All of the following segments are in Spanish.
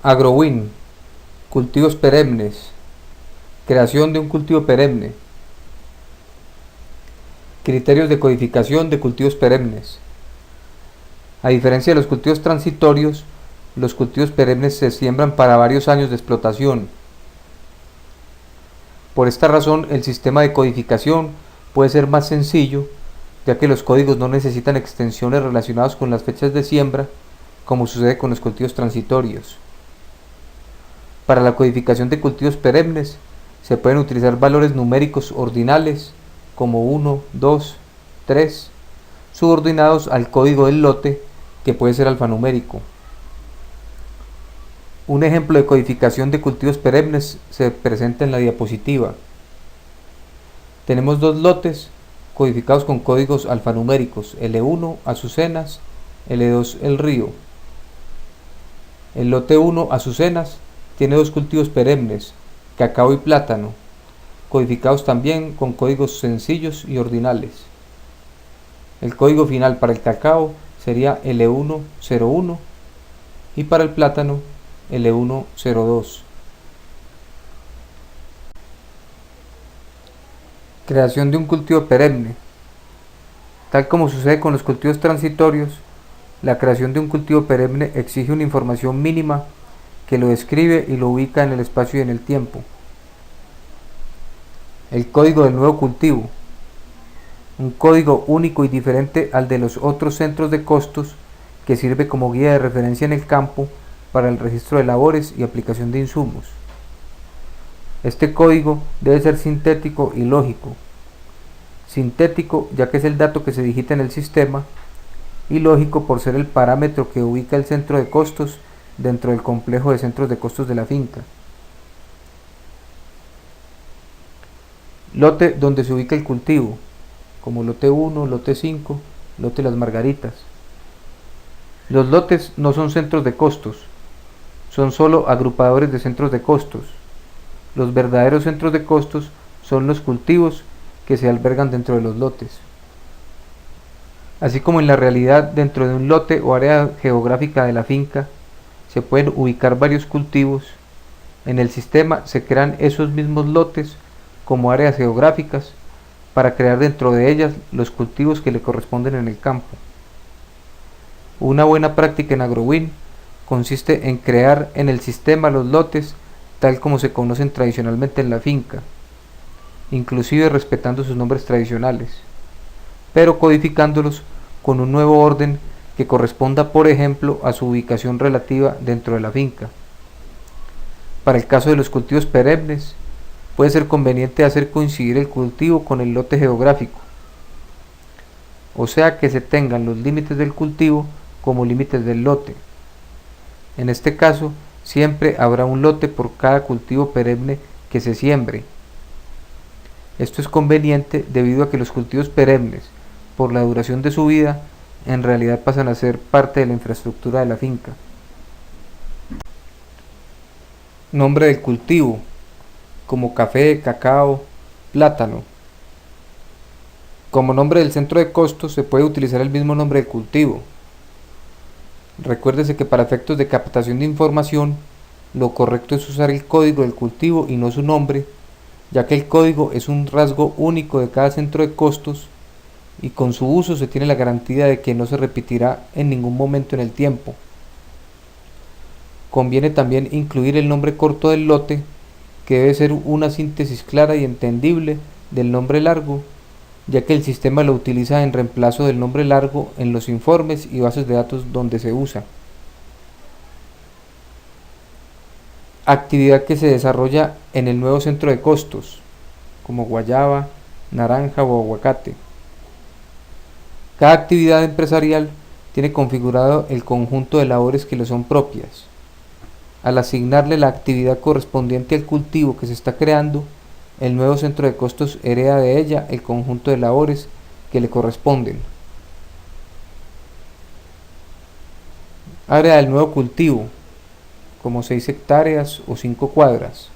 AgroWin, cultivos perennes, creación de un cultivo perenne, criterios de codificación de cultivos perennes. A diferencia de los cultivos transitorios, los cultivos perennes se siembran para varios años de explotación. Por esta razón, el sistema de codificación puede ser más sencillo, ya que los códigos no necesitan extensiones relacionadas con las fechas de siembra, como sucede con los cultivos transitorios. Para la codificación de cultivos perennes, se pueden utilizar valores numéricos ordinales, como 1, 2, 3, subordinados al código del lote, que puede ser alfanumérico. Un ejemplo de codificación de cultivos perennes se presenta en la diapositiva. Tenemos dos lotes codificados con códigos alfanuméricos, L1 azucenas, L2 el río. El lote 1 azucenas tiene dos cultivos perennes, cacao y plátano, codificados también con códigos sencillos y ordinales. El código final para el cacao sería L101 y para el plátano L102. Creación de un cultivo perenne. Tal como sucede con los cultivos transitorios, la creación de un cultivo perenne exige una información mínima que lo describe y lo ubica en el espacio y en el tiempo. El código del nuevo cultivo. Un código único y diferente al de los otros centros de costos que sirve como guía de referencia en el campo para el registro de labores y aplicación de insumos. Este código debe ser sintético y lógico. Sintético ya que es el dato que se digita en el sistema, y lógico por ser el parámetro que ubica el centro de costos dentro del complejo de centros de costos de la finca. Lote donde se ubica el cultivo, como lote 1, lote 5, lote Las Margaritas. Los lotes no son centros de costos, son solo agrupadores de centros de costos. Los verdaderos centros de costos son los cultivos que se albergan dentro de los lotes. Así como en la realidad dentro de un lote o área geográfica de la finca se pueden ubicar varios cultivos, en el sistema se crean esos mismos lotes como áreas geográficas para crear dentro de ellas los cultivos que le corresponden en el campo. Una buena práctica en AgroWin consiste en crear en el sistema los lotes tal como se conocen tradicionalmente en la finca, inclusive respetando sus nombres tradicionales, pero codificándolos con un nuevo orden que corresponda, por ejemplo, a su ubicación relativa dentro de la finca. Para el caso de los cultivos perennes, puede ser conveniente hacer coincidir el cultivo con el lote geográfico, o sea que se tengan los límites del cultivo como límites del lote. En este caso, siempre habrá un lote por cada cultivo perenne que se siembre. Esto es conveniente debido a que los cultivos perennes, por la duración de su vida, en realidad pasan a ser parte de la infraestructura de la finca. Nombre del cultivo, como café, cacao, plátano. Como nombre del centro de costos se puede utilizar el mismo nombre del cultivo. Recuérdese que para efectos de captación de información, lo correcto es usar el código del cultivo y no su nombre, ya que el código es un rasgo único de cada centro de costos y con su uso se tiene la garantía de que no se repetirá en ningún momento en el tiempo. Conviene también incluir el nombre corto del lote, que debe ser una síntesis clara y entendible del nombre largo, ya que el sistema lo utiliza en reemplazo del nombre largo en los informes y bases de datos donde se usa. Actividad que se desarrolla en el nuevo centro de costos, como guayaba, naranja o aguacate. Cada actividad empresarial tiene configurado el conjunto de labores que le son propias. Al asignarle la actividad correspondiente al cultivo que se está creando, el nuevo centro de costos hereda de ella el conjunto de labores que le corresponden. Área del nuevo cultivo, como 6 hectáreas o 5 cuadras.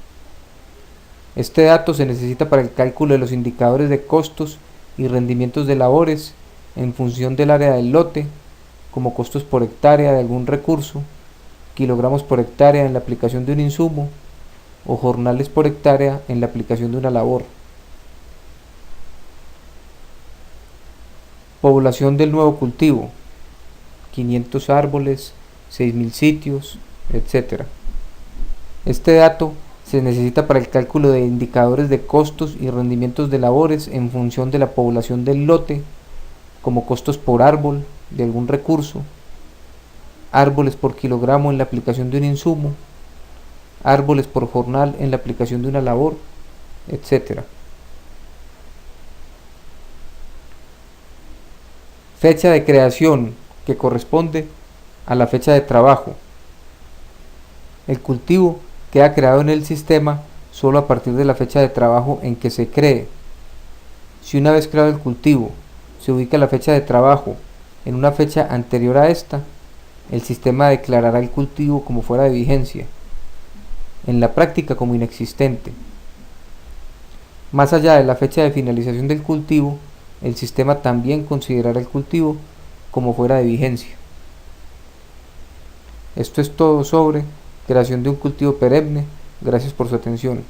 Este dato se necesita para el cálculo de los indicadores de costos y rendimientos de labores en función del área del lote, como costos por hectárea de algún recurso, kilogramos por hectárea en la aplicación de un insumo o jornales por hectárea en la aplicación de una labor. Población del nuevo cultivo: 500 árboles, 6.000 sitios, etc. Este dato se necesita para el cálculo de indicadores de costos y rendimientos de labores en función de la población del lote, como costos por árbol de algún recurso, árboles por kilogramo en la aplicación de un insumo, árboles por jornal en la aplicación de una labor, etc. Fecha de creación, que corresponde a la fecha de trabajo. El cultivo queda creado en el sistema solo a partir de la fecha de trabajo en que se cree. Si una vez creado el cultivo se ubica la fecha de trabajo en una fecha anterior a esta, el sistema declarará el cultivo como fuera de vigencia, en la práctica como inexistente. Más allá de la fecha de finalización del cultivo, el sistema también considerará el cultivo como fuera de vigencia. Esto es todo sobre creación de un cultivo perenne. Gracias por su atención.